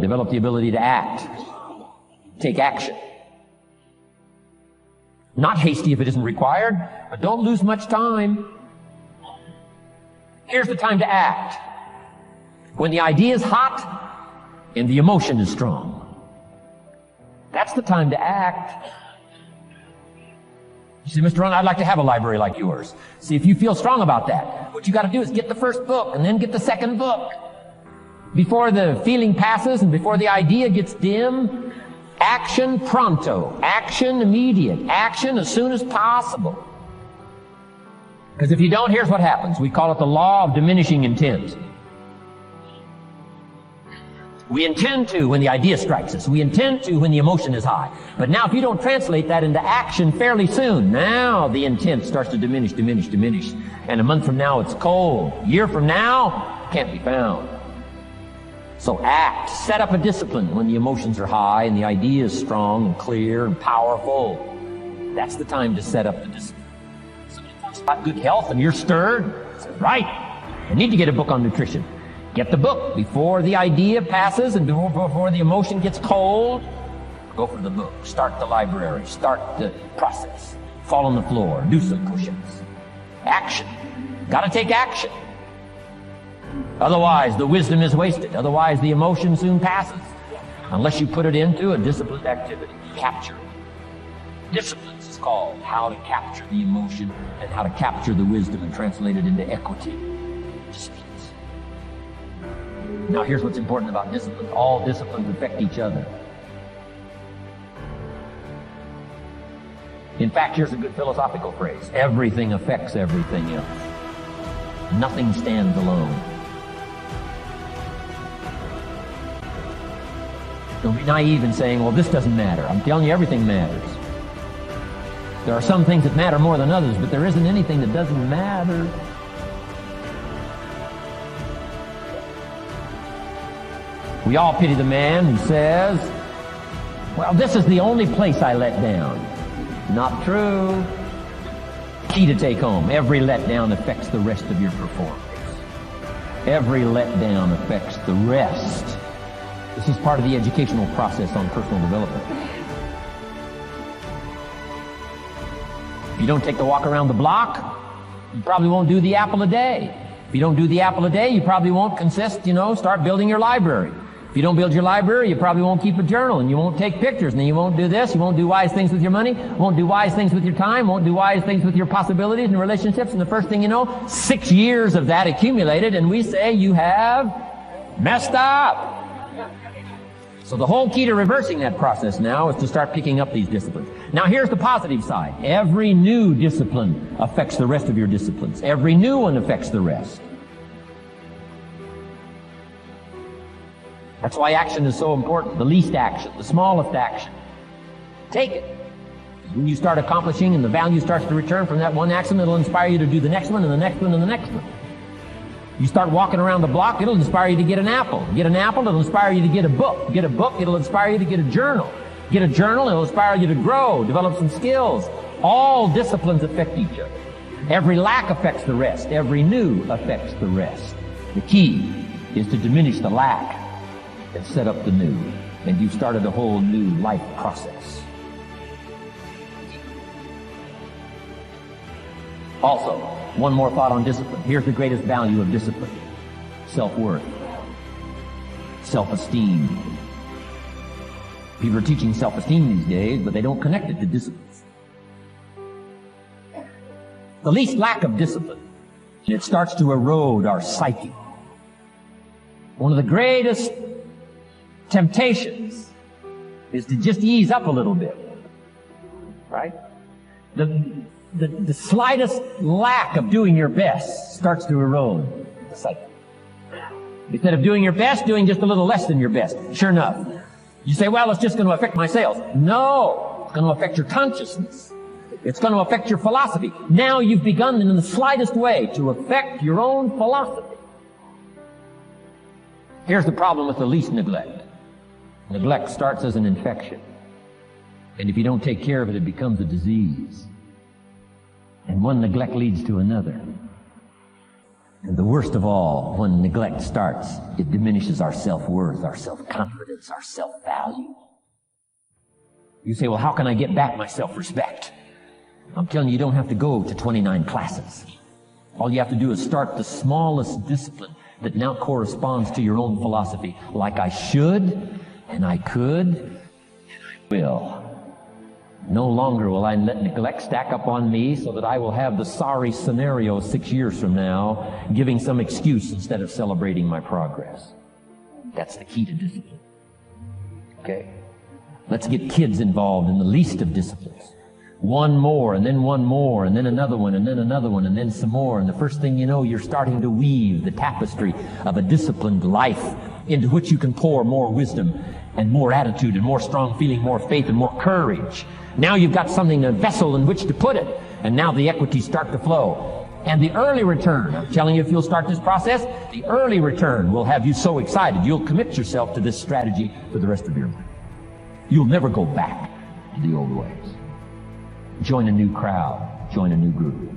Develop the ability to act. Take action. Not hasty if it isn't required, but don't lose much time. Here's the time to act. When the idea is hot and the emotion is strong. That's the time to act. You say, Mr. Rohn, I'd like to have a library like yours. See, if you feel strong about that, what you got to do is get the first book and then get the second book. Before the feeling passes and before the idea gets dim, action pronto, action immediate, action as soon as possible. Because if you don't, here's what happens. We call it the law of diminishing intent. We intend to when the idea strikes us. We intend to when the emotion is high. But now if you don't translate that into action fairly soon, now the intent starts to diminish. And a month from now it's cold. A year from now, can't be found. So act. Set up a discipline when the emotions are high and the idea is strong and clear and powerful. That's the time to set up the discipline. Somebody talks about good health and you're stirred. Say, right, I need to get a book on nutrition. Get the book before the idea passes and before the emotion gets cold. Go for the book. Start the library. Start the process. Fall on the floor. Do some push-ups. Action. Got to take action. Otherwise, the wisdom is wasted. Otherwise, the emotion soon passes. Unless you put it into a disciplined activity. Capture it. Disciplines is called how to capture the emotion and how to capture the wisdom and translate it into equity. Disciplines. Now here's what's important about discipline. All disciplines affect each other. In fact, here's a good philosophical phrase. Everything affects everything else. Nothing stands alone. Don't be naive in saying, well, this doesn't matter. I'm telling you, everything matters. There are some things that matter more than others, but there isn't anything that doesn't matter. We all pity the man who says, well, this is the only place I let down. Not true. Key to take home. Every letdown affects the rest of your performance. Every letdown affects the rest. This is part of the educational process on personal development. If you don't take the walk around the block, you probably won't do the apple a day. If you don't do the apple a day, you probably won't start building your library. If you don't build your library, you probably won't keep a journal, and you won't take pictures, and then you won't do this, you won't do wise things with your money, won't do wise things with your time, won't do wise things with your possibilities and relationships, and the first thing you know, 6 years of that accumulated, and we say you have messed up. So the whole key to reversing that process now is to start picking up these disciplines. Now here's the positive side. Every new discipline affects the rest of your disciplines. Every new one affects the rest. That's why action is so important. The least action, the smallest action. Take it. When you start accomplishing and the value starts to return from that one action, it'll inspire you to do the next one and the next one and the next one. You start walking around the block, it'll inspire you to get an apple. Get an apple, it'll inspire you to get a book. Get a book, it'll inspire you to get a journal. Get a journal, it'll inspire you to grow, develop some skills. All disciplines affect each other. Every lack affects the rest. Every new affects the rest. The key is to diminish the lack and set up the new. And you've started a whole new life process. Also, one more thought on discipline. Here's the greatest value of discipline. Self-worth. Self-esteem. People are teaching self-esteem these days, but they don't connect it to disciplines. The least lack of discipline, it starts to erode our psyche. One of the greatest temptations is to just ease up a little bit. Right? The slightest lack of doing your best starts to erode the psyche. Instead of doing your best, doing just a little less than your best. Sure enough. You say, well, it's just going to affect my sales. No, it's going to affect your consciousness. It's going to affect your philosophy. Now you've begun in the slightest way to affect your own philosophy. Here's the problem with the least neglect. Neglect starts as an infection. And if you don't take care of it, it becomes a disease. And one neglect leads to another. And the worst of all, when neglect starts, it diminishes our self-worth, our self-confidence, our self-value. You say, well, how can I get back my self-respect? I'm telling you, you don't have to go to 29 classes. All you have to do is start the smallest discipline that now corresponds to your own philosophy. Like I should, and I could, and I will. No longer will I let neglect stack up on me so that I will have the sorry scenario 6 years from now, giving some excuse instead of celebrating my progress. That's the key to discipline. Okay? Let's get kids involved in the least of disciplines. One more, and then one more, and then another one, and then another one, and then some more. And the first thing you know, you're starting to weave the tapestry of a disciplined life into which you can pour more wisdom and more attitude and more strong feeling, more faith and more courage. Now you've got something, a vessel in which to put it. And now the equities start to flow. And the early return, I'm telling you, if you'll start this process, the early return will have you so excited, you'll commit yourself to this strategy for the rest of your life. You'll never go back to the old ways. Join a new crowd. Join a new group.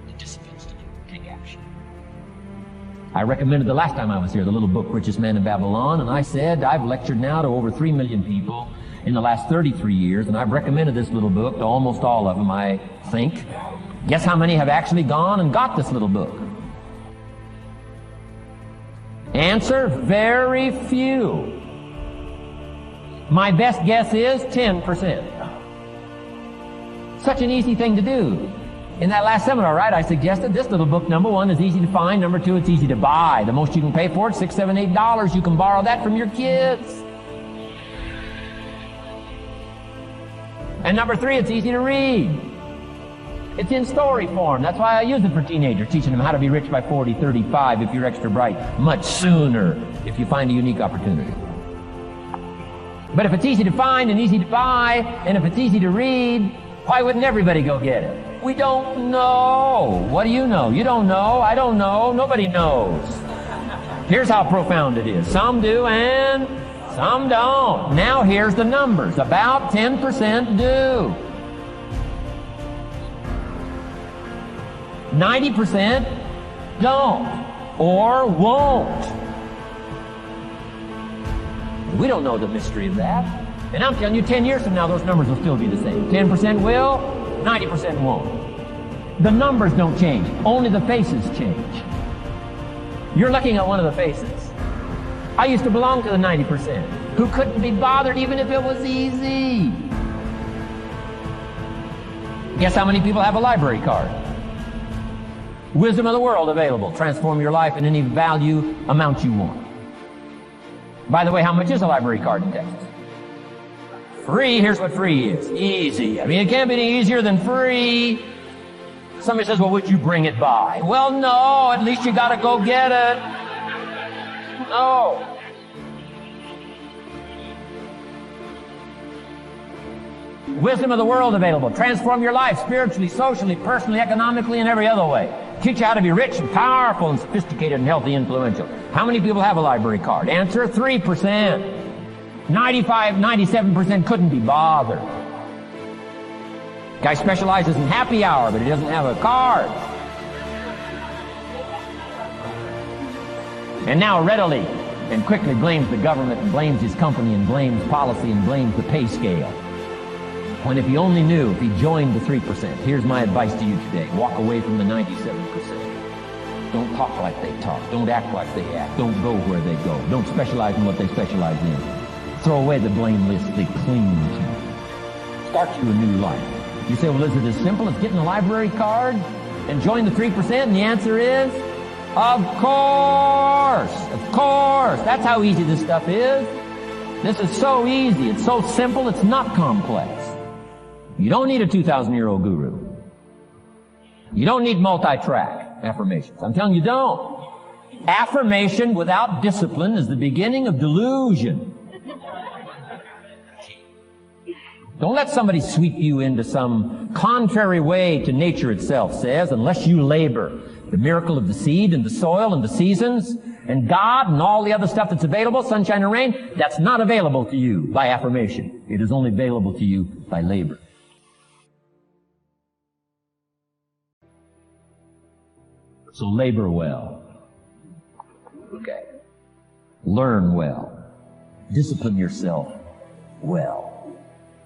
The disciplines to do. Take action. I recommended the last time I was here the little book, Richest Man in Babylon, and I said I've lectured now to over 3 million people in the last 33 years, and I've recommended this little book to almost all of them, I think. Guess how many have actually gone and got this little book? Answer, very few. My best guess is 10%. Such an easy thing to do. In that last seminar, right, I suggested this little book, number one, is easy to find. Number two, it's easy to buy. The most you can pay for it, $6, $7, $8. You can borrow that from your kids. And number three, it's easy to read. It's in story form. That's why I use it for teenagers, teaching them how to be rich by 40, 35 if you're extra bright, much sooner if you find a unique opportunity. But if it's easy to find and easy to buy, and if it's easy to read, why wouldn't everybody go get it? We don't know. What do you know? You don't know. I don't know. Nobody knows. Here's how profound it is. Some do and some don't. Now here's the numbers. About 10% do. 90% don't or won't. We don't know the mystery of that. And I'm telling you, 10 years from now, those numbers will still be the same. 10% will, 90% won't. The numbers don't change. Only the faces change. You're looking at one of the faces. I used to belong to the 90% who couldn't be bothered even if it was easy. Guess how many people have a library card? Wisdom of the world available. Transform your life in any value amount you want. By the way, how much is a library card in Texas? Free. Here's what free is. Easy. I mean, it can't be any easier than free. Somebody says, well, would you bring it by? Well, no. At least you got to go get it. No. Wisdom of the world available. Transform your life spiritually, socially, personally, economically, and every other way. Teach you how to be rich and powerful and sophisticated and healthy, influential. How many people have a library card? Answer, 3%. 95, 97% couldn't be bothered. Guy specializes in happy hour, but he doesn't have a card. And now readily and quickly blames the government and blames his company and blames policy and blames the pay scale. When if he only knew, if he joined the 3%, here's my advice to you today. Walk away from the 97%. Don't talk like they talk. Don't act like they act. Don't go where they go. Don't specialize in what they specialize in. Throw away the blame list they cling to. Start you a new life. You say, well, is it as simple as getting a library card and join the 3%? And the answer is, of course. Of course. That's how easy this stuff is. This is so easy. It's so simple. It's not complex. You don't need a 2,000-year-old guru. You don't need multi-track affirmations. I'm telling you, don't. Affirmation without discipline is the beginning of delusion. Don't let somebody sweep you into some contrary way to nature itself says, unless you labor. The miracle of the seed and the soil and the seasons and God and all the other stuff that's available, sunshine and rain, that's not available to you by affirmation. It is only available to you by labor. So labor well. Okay. Learn well. Discipline yourself well.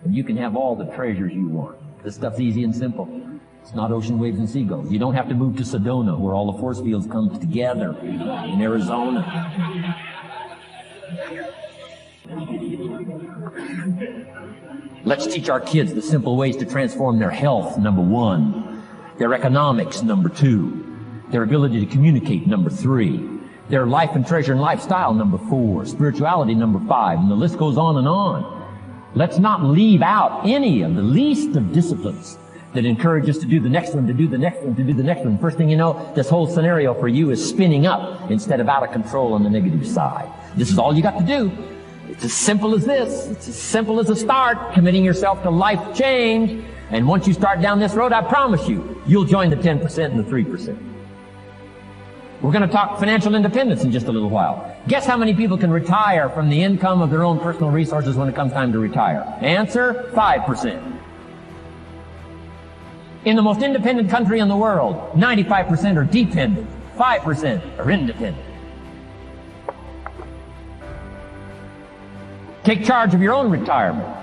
And you can have all the treasures you want. This stuff's easy and simple. It's not ocean waves and seagulls. You don't have to move to Sedona, where all the force fields come together in Arizona. Let's teach our kids the simple ways to transform their health, number 1. Their economics, number 2. Their ability to communicate, number 3. Their life and treasure and lifestyle, number 4. Spirituality, number 5. And the list goes on and on. Let's not leave out any of the least of disciplines that encourage us to do the next one, to do the next one, to do the next one. First thing you know, this whole scenario for you is spinning up instead of out of control on the negative side. This is all you got to do. It's as simple as this. It's as simple as a start, committing yourself to life change. And once you start down this road, I promise you, you'll join the 10% and the 3%. We're going to talk financial independence in just a little while. Guess how many people can retire from the income of their own personal resources when it comes time to retire? Answer, 5%. In the most independent country in the world, 95% are dependent, 5% are independent. Take charge of your own retirement.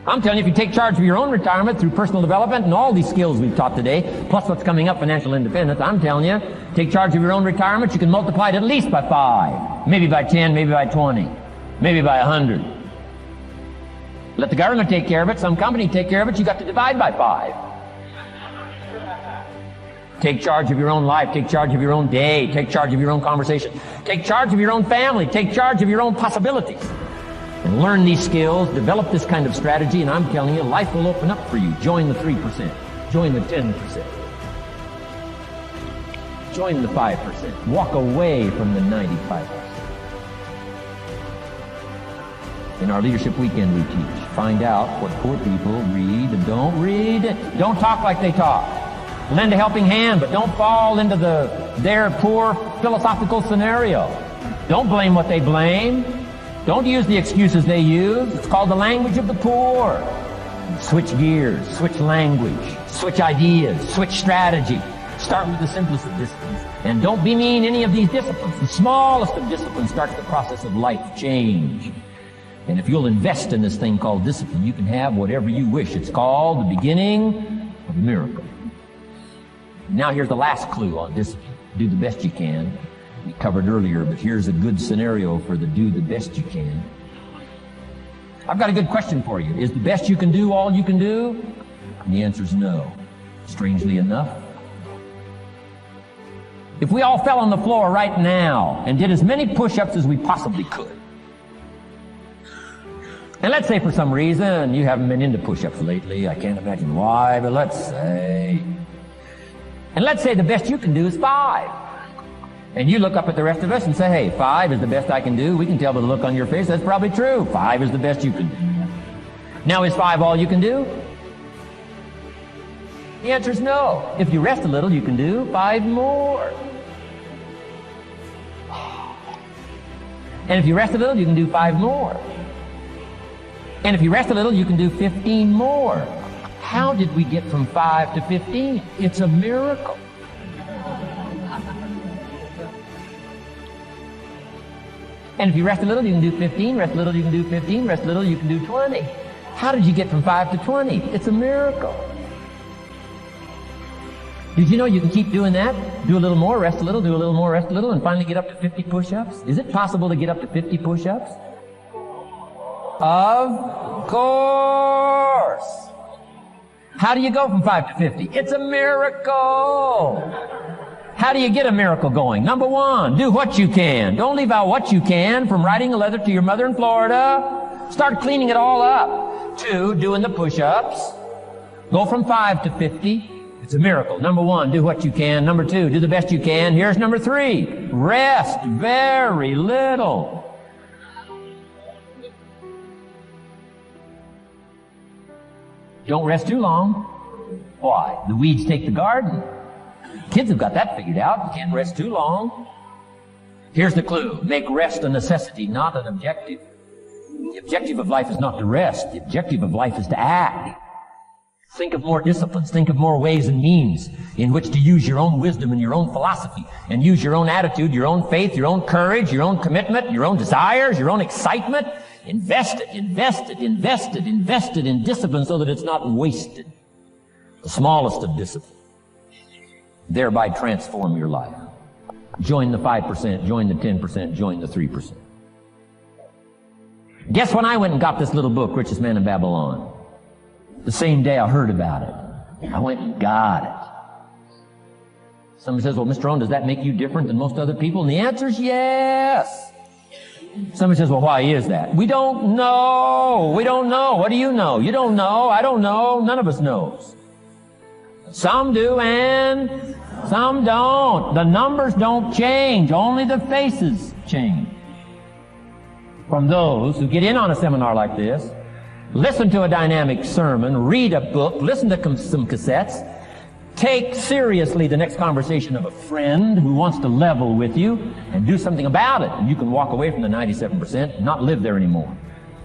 I'm telling you, if you take charge of your own retirement through personal development and all these skills we've taught today, plus what's coming up, financial independence, I'm telling you, take charge of your own retirement, you can multiply it at least by 5, maybe by 10, maybe by 20, maybe by 100. Let the government take care of it, some company take care of it, you got to divide by 5. Take charge of your own life, take charge of your own day, take charge of your own conversation, take charge of your own family, take charge of your own possibilities. And learn these skills, develop this kind of strategy, and I'm telling you, life will open up for you. Join the 3%. Join the 10%. Join the 5%. Walk away from the 95%. In our Leadership Weekend we teach, find out what poor people read and don't read. Don't talk like they talk. Lend a helping hand, but don't fall into their poor philosophical scenario. Don't blame what they blame. Don't use the excuses they use. It's called the language of the poor. Switch gears, switch language, switch ideas, switch strategy. Start with the simplest of disciplines. And don't be mean any of these disciplines. The smallest of disciplines starts the process of life change. And if you'll invest in this thing called discipline, you can have whatever you wish. It's called the beginning of a miracle. Now here's the last clue on discipline. Do the best you can. We covered earlier, but here's a good scenario for the do the best you can. I've got a good question for you. Is the best you can do all you can do? And the answer is no. Strangely enough. If we all fell on the floor right now and did as many push-ups as we possibly could, and let's say for some reason you haven't been into push-ups lately, I can't imagine why, but let's say the best you can do is 5. And you look up at the rest of us and say, hey, 5 is the best I can do. We can tell by the look on your face that's probably true. 5 is the best you can do. Now, is 5 all you can do? The answer is no. If you rest a little, you can do 5 more. And if you rest a little, you can do 5 more. And if you rest a little, you can do 15 more. How did we get from 5 to 15? It's a miracle. And if you rest a little, you can do 15, rest a little, you can do 15, rest a little, you can do 20. How did you get from 5 to 20? It's a miracle. Did you know you can keep doing that? Do a little more, rest a little, do a little more, rest a little, and finally get up to 50 push-ups? Is it possible to get up to 50 push-ups? Of course. How do you go from 5 to 50? It's a miracle. How do you get a miracle going? Number 1, do what you can. Don't leave out what you can, from writing a letter to your mother in Florida. Start cleaning it all up. 2, doing the push-ups. Go from 5 to 50. It's a miracle. Number 1, do what you can. Number 2, do the best you can. Here's number 3, rest very little. Don't rest too long. Why? The weeds take the garden. Kids have got that figured out. You can't rest too long. Here's the clue. Make rest a necessity, not an objective. The objective of life is not to rest. The objective of life is to act. Think of more disciplines. Think of more ways and means in which to use your own wisdom and your own philosophy and use your own attitude, your own faith, your own courage, your own commitment, your own desires, your own excitement. Invest it in discipline so that it's not wasted. The smallest of discipline. Thereby transform your life. Join the 5%, join the 10%, join the 3%. Guess when I went and got this little book, Richest Man in Babylon? The same day I heard about it. I went and got it. Somebody says, well, Mr. Rohn, does that make you different than most other people? And the answer is yes. Somebody says, well, why is that? We don't know. We don't know. What do you know? You don't know. I don't know. None of us knows. Some do and some don't. The numbers don't change. Only the faces change. From those who get in on a seminar like this, listen to a dynamic sermon, read a book, listen to some cassettes, take seriously the next conversation of a friend who wants to level with you, and do something about it. And you can walk away from the 97% and not live there anymore.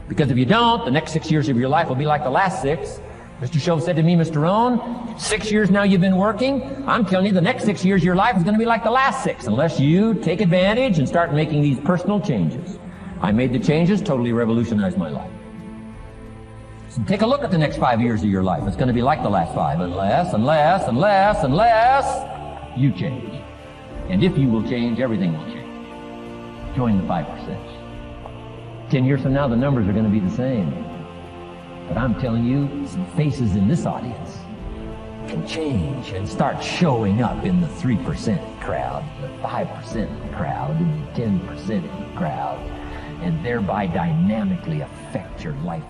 Because if you don't, the next 6 years of your life will be like the last 6. Mr. Shove said to me, Mr. Rohn, 6 years now you've been working. I'm telling you, the next 6 years of your life is going to be like the last 6, unless you take advantage and start making these personal changes. I made the changes, totally revolutionized my life. So take a look at the next 5 years of your life. It's going to be like the last 5, unless you change. And if you will change, everything will change. Join the 5%. 10 years from now, the numbers are going to be the same. But I'm telling you, some faces in this audience can change and start showing up in the 3% crowd, the 5% crowd, and the 10% crowd, and thereby dynamically affect your life